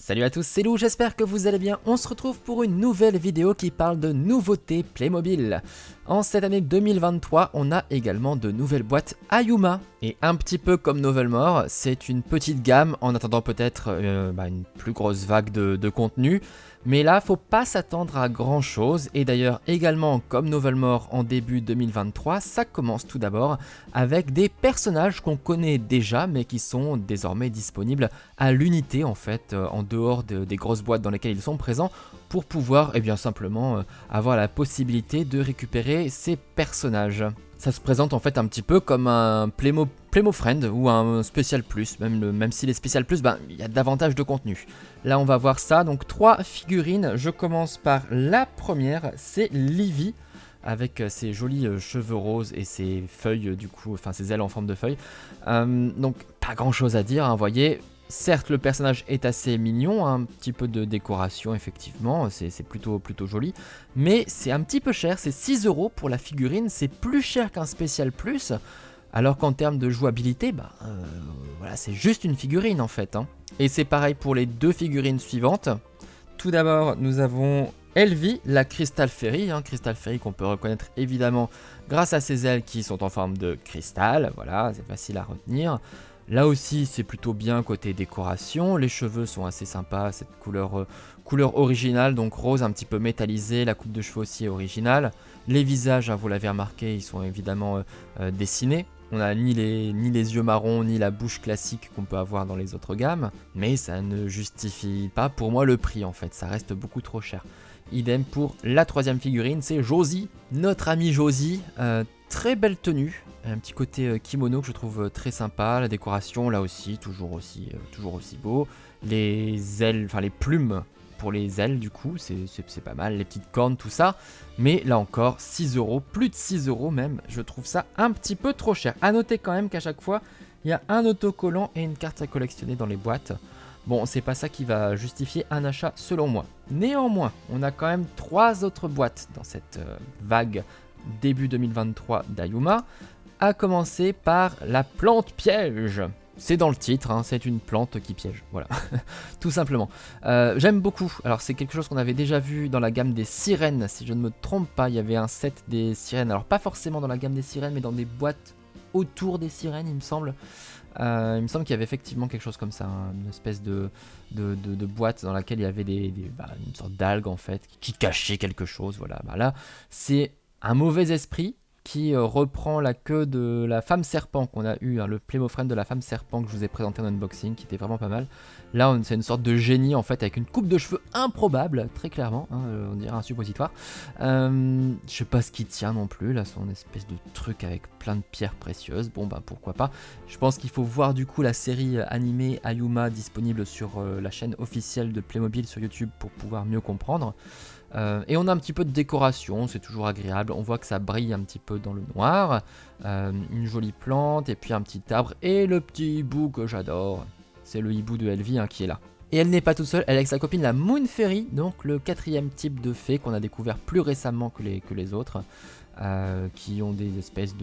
Salut à tous, c'est Lou, j'espère que vous allez bien. On se retrouve pour une nouvelle vidéo qui parle de nouveautés Playmobil. En cette année 2023, on a également de nouvelles boîtes Ayuma. Et un petit peu comme Novelmore, c'est une petite gamme en attendant peut-être une plus grosse vague de contenu. Mais là, faut pas s'attendre à grand chose. Et d'ailleurs, également comme Novelmore en début 2023, ça commence tout d'abord avec des personnages qu'on connaît déjà, mais qui sont désormais disponibles à l'unité en fait, en dehors des grosses boîtes dans lesquelles ils sont présents, pour pouvoir simplement avoir la possibilité de récupérer ces personnages. Ça se présente en fait un petit peu comme un Playmo Friend ou un Special Plus, même si les Special Plus, il y a davantage de contenu. Là on va voir ça, donc 3 figurines, je commence par la première, c'est Livy, avec ses jolis cheveux roses et ses feuilles ses ailes en forme de feuilles. Donc pas grand chose à dire, vous voyez. Certes, le personnage est assez mignon, un petit peu de décoration effectivement, c'est plutôt joli, mais c'est un petit peu cher, c'est 6 € pour la figurine, c'est plus cher qu'un Special Plus, alors qu'en termes de jouabilité, c'est juste une figurine en fait. Et c'est pareil pour les 2 figurines suivantes. Tout d'abord, nous avons Elvie, la Crystal Fairy, Crystal Fairy qu'on peut reconnaître évidemment grâce à ses ailes qui sont en forme de cristal, voilà, c'est facile à retenir. Là aussi, c'est plutôt bien côté décoration, les cheveux sont assez sympas, cette couleur originale, donc rose un petit peu métallisé, la coupe de cheveux aussi est originale. Les visages, vous l'avez remarqué, ils sont évidemment dessinés. On n'a ni les yeux marrons, ni la bouche classique qu'on peut avoir dans les autres gammes, mais ça ne justifie pas pour moi le prix en fait, ça reste beaucoup trop cher. Idem pour la troisième figurine, c'est Josie, notre amie Josie, très belle tenue, un petit côté kimono que je trouve très sympa, la décoration là aussi, toujours aussi beau, les ailes, les plumes pour les ailes du coup, c'est pas mal, les petites cornes, tout ça, mais là encore 6 €, plus de 6 € même, je trouve ça un petit peu trop cher. A noter quand même qu'à chaque fois, il y a un autocollant et une carte à collectionner dans les boîtes. Bon, c'est pas ça qui va justifier un achat selon moi. Néanmoins, on a quand même 3 autres boîtes dans cette vague début 2023 d'Ayuma, à commencer par la plante piège. C'est dans le titre, c'est une plante qui piège, voilà, tout simplement. J'aime beaucoup, alors c'est quelque chose qu'on avait déjà vu dans la gamme des sirènes, si je ne me trompe pas, il y avait un set des sirènes, alors pas forcément dans la gamme des sirènes, mais dans des boîtes autour des sirènes, il me semble. Il me semble qu'il y avait effectivement quelque chose comme ça, une espèce de boîte dans laquelle il y avait une sorte d'algue en fait, qui cachait quelque chose, voilà. Là, c'est un mauvais esprit qui reprend la queue de la femme serpent qu'on a eu, le Playmo Friend de la femme serpent que je vous ai présenté en unboxing, qui était vraiment pas mal. Là, c'est une sorte de génie en fait, avec une coupe de cheveux improbable, très clairement, on dirait un suppositoire. Je sais pas ce qui tient non plus, là, son espèce de truc avec plein de pierres précieuses, bon pourquoi pas. Je pense qu'il faut voir du coup la série animée Ayuma disponible sur la chaîne officielle de Playmobil sur YouTube pour pouvoir mieux comprendre. Et on a un petit peu de décoration, c'est toujours agréable, on voit que ça brille un petit peu dans le noir, une jolie plante et puis un petit arbre et le petit hibou que j'adore, c'est le hibou de Elvie qui est là. Et elle n'est pas toute seule, elle est avec sa copine la Moon Fairy, donc le 4e type de fée qu'on a découvert plus récemment que les autres, qui ont des espèces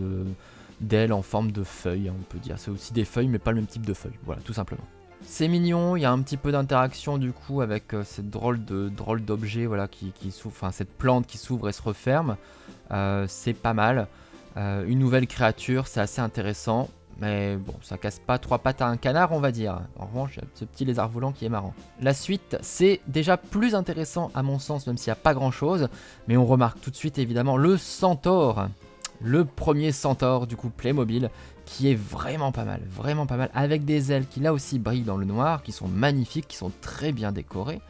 d'ailes en forme de feuilles, on peut dire, c'est aussi des feuilles mais pas le même type de feuilles, voilà tout simplement. C'est mignon, il y a un petit peu d'interaction du coup avec cette drôle d'objet voilà, qui s'ouvre, cette plante qui s'ouvre et se referme. C'est pas mal. Une nouvelle créature, c'est assez intéressant. Mais bon, ça casse pas 3 pattes à un canard, on va dire. En revanche, il y a ce petit lézard volant qui est marrant. La suite, c'est déjà plus intéressant à mon sens, même s'il n'y a pas grand chose. Mais on remarque tout de suite évidemment le centaure. Le premier centaure du coup Playmobil, qui est vraiment pas mal, avec des ailes qui là aussi brillent dans le noir, qui sont magnifiques, qui sont très bien décorées.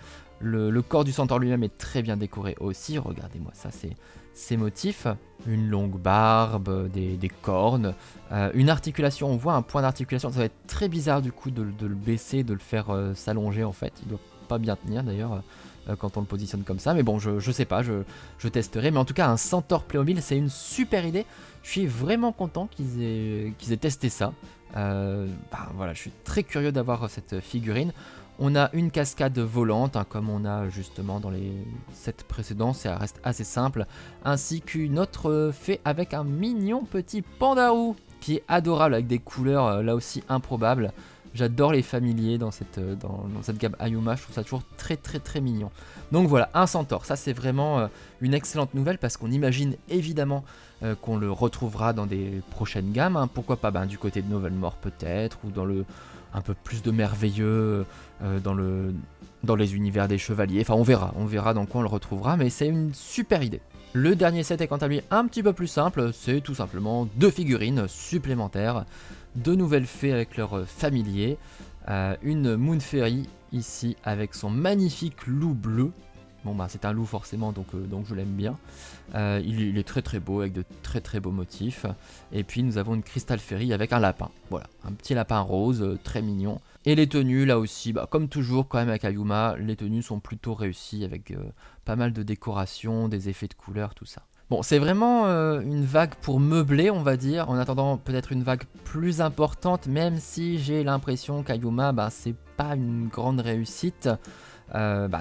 Le corps du centaure lui-même est très bien décoré aussi, regardez-moi ça, ces motifs. Une longue barbe, des cornes, une articulation, on voit un point d'articulation, ça va être très bizarre du coup de le baisser, de le faire s'allonger en fait, il doit pas bien tenir d'ailleurs. Quand on le positionne comme ça, mais bon, je sais pas, je testerai, mais en tout cas un centaure Playmobil c'est une super idée, je suis vraiment content qu'ils aient testé ça. Voilà, je suis très curieux d'avoir cette figurine. On a une cascade volante, comme on a justement dans les sets précédents, ça reste assez simple, ainsi qu'une autre fée avec un mignon petit pandarou qui est adorable avec des couleurs là aussi improbables. J'adore les familiers dans cette gamme Ayuma, je trouve ça toujours très mignon. Donc voilà, un centaure, ça c'est vraiment une excellente nouvelle parce qu'on imagine évidemment qu'on le retrouvera dans des prochaines gammes, hein. Pourquoi pas du côté de Novelmore peut-être, ou dans le un peu plus de merveilleux, dans les univers des chevaliers, enfin on verra dans quoi on le retrouvera, mais c'est une super idée. Le dernier set est quant à lui un petit peu plus simple, c'est tout simplement 2 figurines supplémentaires, 2 nouvelles fées avec leurs familiers, une Moon Fairy ici avec son magnifique loup bleu. Bon c'est un loup forcément donc je l'aime bien. Il est très beau avec de très beaux motifs. Et puis nous avons une Crystal Fairy avec un lapin. Voilà, un petit lapin rose très mignon. Et les tenues là aussi, comme toujours quand même avec Ayuma, les tenues sont plutôt réussies avec pas mal de décorations, des effets de couleurs, tout ça. Bon, c'est vraiment une vague pour meubler, on va dire, en attendant peut-être une vague plus importante, même si j'ai l'impression qu'Ayuma, c'est pas une grande réussite.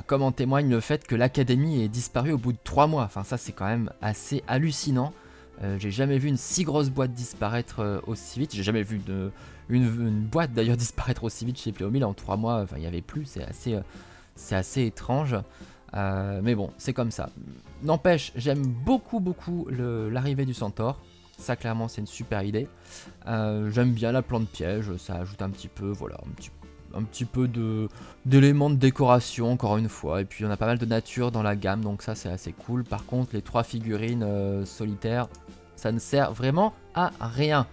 Comme en témoigne le fait que l'académie est disparue au bout de 3 mois. Enfin, ça, c'est quand même assez hallucinant. J'ai jamais vu une si grosse boîte disparaître aussi vite. J'ai jamais vu une boîte d'ailleurs disparaître aussi vite chez Playmobil en 3 mois. Enfin, il n'y avait plus. C'est assez étrange. Mais bon, c'est comme ça. N'empêche, j'aime beaucoup l'arrivée du centaure. Ça, clairement, c'est une super idée. J'aime bien la plante piège. Ça ajoute un petit peu, voilà, un petit peu d'éléments de décoration encore une fois, et puis on a pas mal de nature dans la gamme, donc ça c'est assez cool. Par contre les 3 figurines solitaires, ça ne sert vraiment à rien.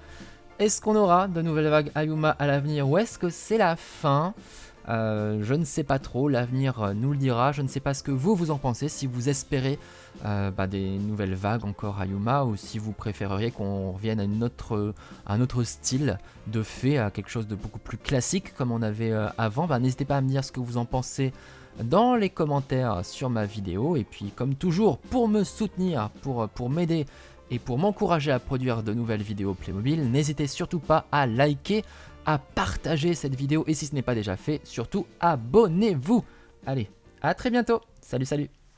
Est-ce qu'on aura de nouvelles vagues Ayuma à l'avenir, ou est-ce que c'est la fin? Je ne sais pas trop, l'avenir nous le dira. Je ne sais pas ce que vous en pensez, si vous espérez des nouvelles vagues encore Ayuma, ou si vous préféreriez qu'on revienne à un autre style de fée, à quelque chose de beaucoup plus classique comme on avait avant. N'hésitez pas à me dire ce que vous en pensez dans les commentaires sur ma vidéo. Et puis comme toujours, pour me soutenir, pour m'aider et pour m'encourager à produire de nouvelles vidéos Playmobil, n'hésitez surtout pas à liker, à partager cette vidéo, et si ce n'est pas déjà fait, surtout abonnez-vous. Allez, à très bientôt. Salut.